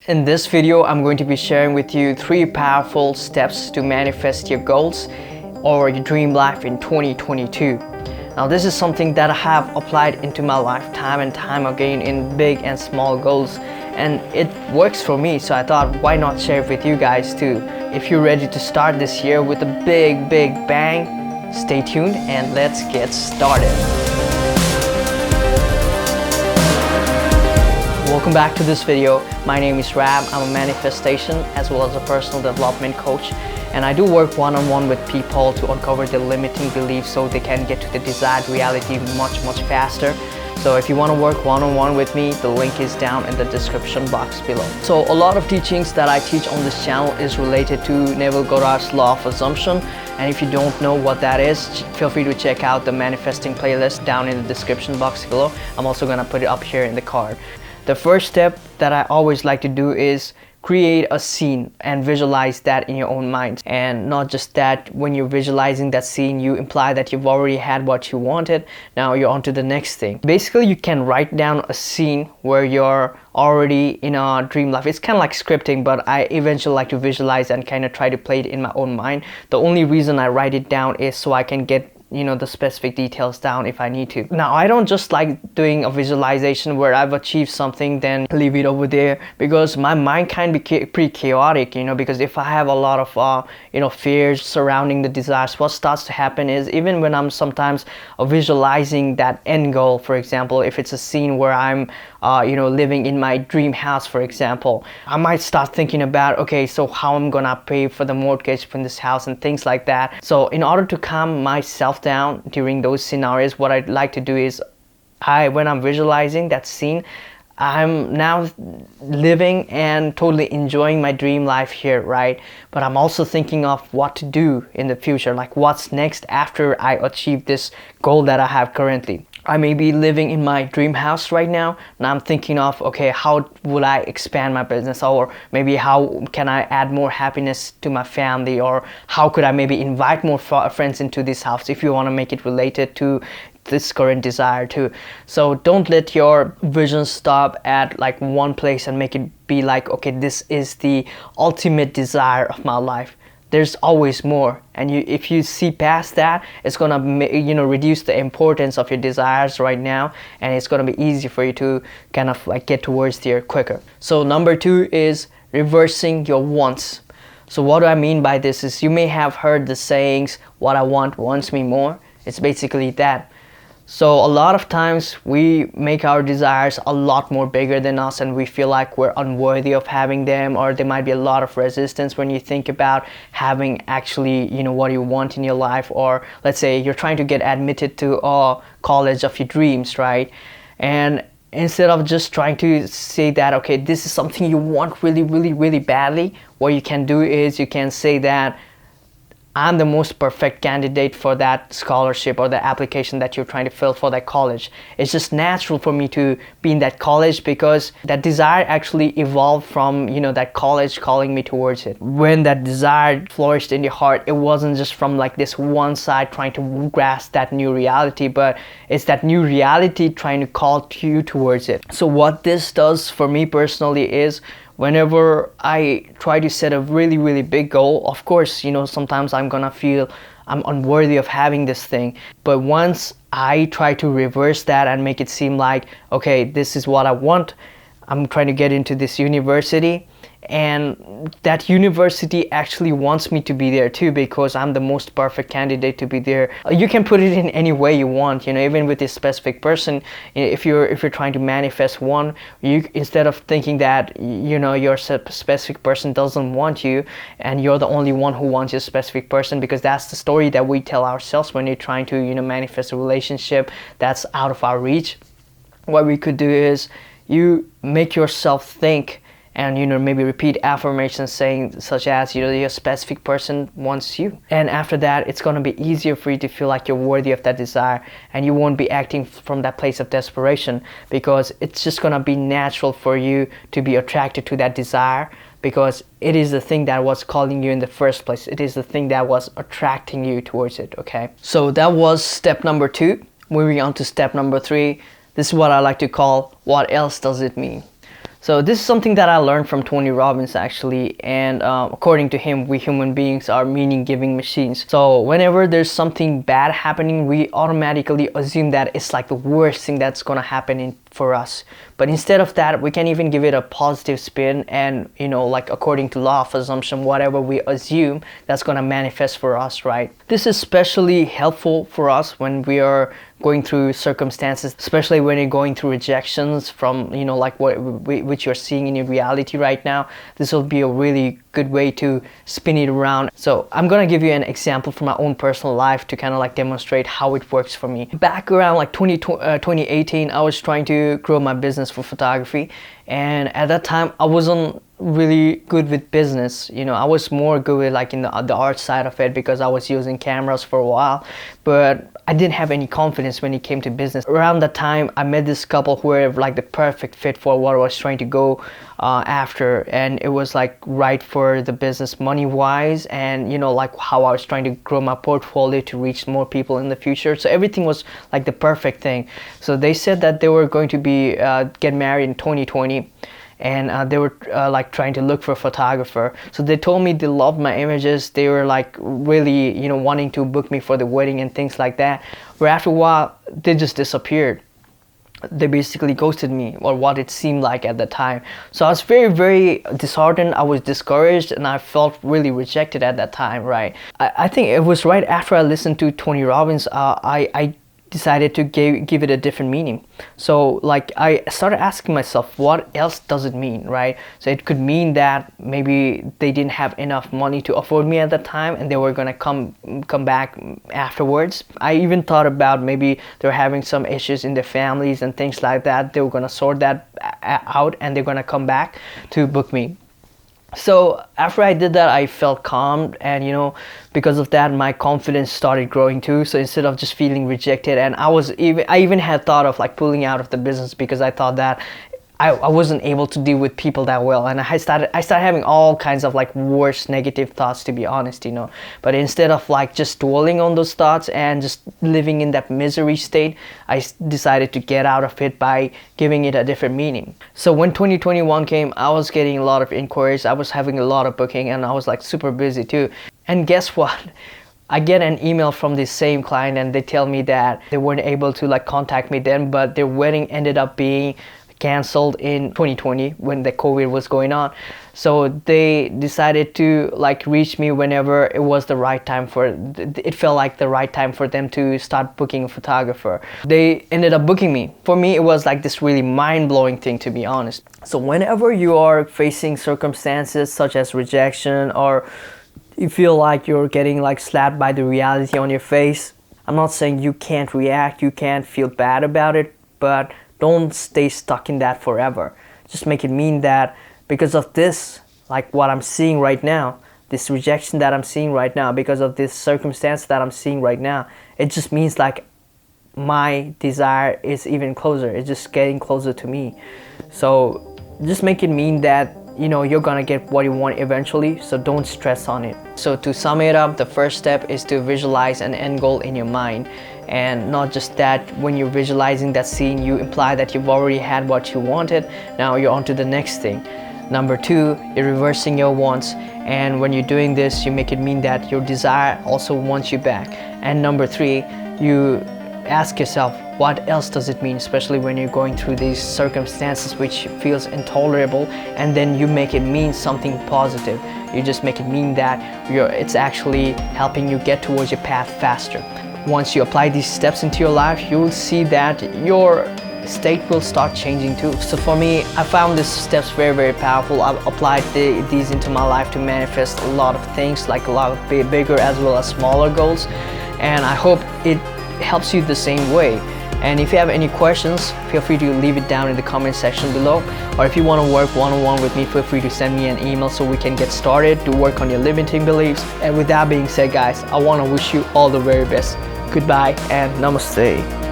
In this video, I'm going to be sharing with you 3 powerful steps to manifest your goals or your dream life in 2022. Now, this is something that I have applied into my life time and time again in big and small goals, and it works for me, so I thought why not share it with you guys too. If you're ready to start this year with a big bang, stay tuned and let's get started. Welcome back to this video. My name is Rab. I'm a manifestation as well as a personal development coach, and I do work one-on-one with people to uncover their limiting beliefs so they can get to the desired reality much faster. So if you want to work one-on-one with me, the link is down in the description box below. So a lot of teachings that I teach on this channel is related to Neville Goddard's law of assumption, and if you don't know what that is, feel free to check out the manifesting playlist down in the description box below. I'm also gonna put it up here in the card. The first step that I always like to do is create a scene and visualize that in your own mind. And not just that, when you're visualizing that scene, you imply that you've already had what you wanted. Now you're on to the next thing. Basically, you can write down a scene where you're already in a dream life. It's kind of like scripting, but I eventually like to visualize and kind of try to play it in my own mind. The only reason I write it down is so I can get the specific details down if I need to. Now, I don't just like doing a visualization where I've achieved something then leave it over there, because my mind can be pretty chaotic, because if I have a lot of fears surrounding the desires, what starts to happen is, even when I'm sometimes visualizing that end goal, for example, if it's a scene where I'm living in my dream house, for example, I might start thinking about, okay, so how I'm gonna pay for the mortgage from this house and things like that. So in order to calm myself down during those scenarios, what I'd like to do is, when I'm visualizing that scene, I'm now living and totally enjoying my dream life here, right? But I'm also thinking of what to do in the future, like what's next after I achieve this goal that I have currently. I may be living in my dream house right now, and I'm thinking of, okay, how will I expand my business, or maybe how can I add more happiness to my family, or how could I maybe invite more friends into this house, if you want to make it related to this current desire too. So don't let your vision stop at like one place and make it be like, okay, this is the ultimate desire of my life. There's always more, and if you see past that, it's gonna reduce the importance of your desires right now, and it's gonna be easy for you to kind of like get towards there quicker. So number 2 is reversing your wants. So what do I mean by this is, you may have heard the sayings, what I want wants me more. It's basically that. So a lot of times we make our desires a lot more bigger than us, and we feel like we're unworthy of having them, or there might be a lot of resistance when you think about having actually what you want in your life. Or let's say you're trying to get admitted to a college of your dreams, right? And instead of just trying to say that, okay, this is something you want really badly, what you can do is you can say that I'm the most perfect candidate for that scholarship or the application that you're trying to fill for that college. It's just natural for me to be in that college because that desire actually evolved from, that college calling me towards it. When that desire flourished in your heart, it wasn't just from like this one side trying to grasp that new reality, but it's that new reality trying to call you towards it. So what this does for me personally is, whenever I try to set a really big goal, of course, sometimes I'm gonna feel I'm unworthy of having this thing. But once I try to reverse that and make it seem like, okay, this is what I want, I'm trying to get into this university, and that university actually wants me to be there too, because I'm the most perfect candidate to be there. You can put it in any way you want, even with this specific person. If you're trying to manifest one, you, instead of thinking that your specific person doesn't want you and you're the only one who wants your specific person, because that's the story that we tell ourselves when you're trying to manifest a relationship that's out of our reach. What we could do is, you make yourself think and maybe repeat affirmations saying such as your specific person wants you, and after that it's going to be easier for you to feel like you're worthy of that desire, and you won't be acting from that place of desperation, because it's just going to be natural for you to be attracted to that desire, because it is the thing that was calling you in the first place. It is the thing that was attracting you towards it. Okay, so that was step number 2. Moving on to step number 3. This is what I like to call, what else does it mean? So this is something that I learned from Tony Robbins actually, and according to him, we human beings are meaning-giving machines. So whenever there's something bad happening, we automatically assume that it's like the worst thing that's gonna happen for us. But instead of that, we can even give it a positive spin, and like according to law of assumption, whatever we assume, that's gonna manifest for us, right? This is especially helpful for us when we are going through circumstances, especially when you're going through rejections from like which you're seeing in your reality right now. This will be a really good way to spin it around. So I'm gonna give you an example from my own personal life to kind of like demonstrate how it works for me. Back around like 2018, I was trying to grow my business for photography, and at that time I wasn't really good with business. I was more good with like in the art side of it because I was using cameras for a while, but I didn't have any confidence when it came to business. Around that time, I met this couple who were like the perfect fit for what I was trying to go after, and it was like right for the business money wise, and like how I was trying to grow my portfolio to reach more people in the future. So everything was like the perfect thing. So they said that they were going to be get married in 2020, and they were like trying to look for a photographer. So they told me they loved my images. They were like really wanting to book me for the wedding and things like that. But after a while, they just disappeared. They basically ghosted me, or what it seemed like at the time. So I was very, very disheartened. I was discouraged, and I felt really rejected at that time, right? I think it was right after I listened to Tony Robbins, I decided to give it a different meaning. So like I started asking myself, what else does it mean, right? So it could mean that maybe they didn't have enough money to afford me at that time, and they were gonna come back afterwards. I even thought about maybe they're having some issues in their families and things like that. They were gonna sort that out, and they're gonna come back to book me. So after I did that, I felt calmed, and because of that, my confidence started growing too. So instead of just feeling rejected, and I even had thought of like pulling out of the business because I thought that I wasn't able to deal with people that well, and I started having all kinds of like worse negative thoughts, to be honest, But instead of like just dwelling on those thoughts and just living in that misery state, I decided to get out of it by giving it a different meaning. So when 2021 came, I was getting a lot of inquiries. I was having a lot of booking, and I was like super busy too. And guess what? I get an email from this same client, and they tell me that they weren't able to like contact me then, but their wedding ended up being canceled in 2020 when the COVID was going on. So they decided to like reach me whenever it was the right time it felt like the right time for them to start booking a photographer. They ended up booking me. For me, it was like this really mind-blowing thing, to be honest. So whenever you are facing circumstances such as rejection, or you feel like you're getting like slapped by the reality on your face, I'm not saying you can't react, you can't feel bad about it, but don't stay stuck in that forever. Just make it mean that because of this, like what I'm seeing right now, this rejection that I'm seeing right now, because of this circumstance that I'm seeing right now, it just means like my desire is even closer. It's just getting closer to me. So just make it mean that you're gonna get what you want eventually, so don't stress on it. So to sum it up, the first step is to visualize an end goal in your mind. And not just that, when you're visualizing that scene, you imply that you've already had what you wanted. Now you're on to the next thing. Number two, you're reversing your wants. And when you're doing this, you make it mean that your desire also wants you back. And number three, you ask yourself, what else does it mean, especially when you're going through these circumstances which feels intolerable, and then you make it mean something positive. You just make it mean that it's actually helping you get towards your path faster. Once you apply these steps into your life, you will see that your state will start changing too. So for me, I found these steps very, very powerful. I've applied these into my life to manifest a lot of things, like a lot of bigger as well as smaller goals. And I hope it helps you the same way. And if you have any questions, feel free to leave it down in the comment section below. Or if you want to work one-on-one with me, feel free to send me an email so we can get started to work on your limiting beliefs. And with that being said, guys, I want to wish you all the very best. Goodbye and namaste.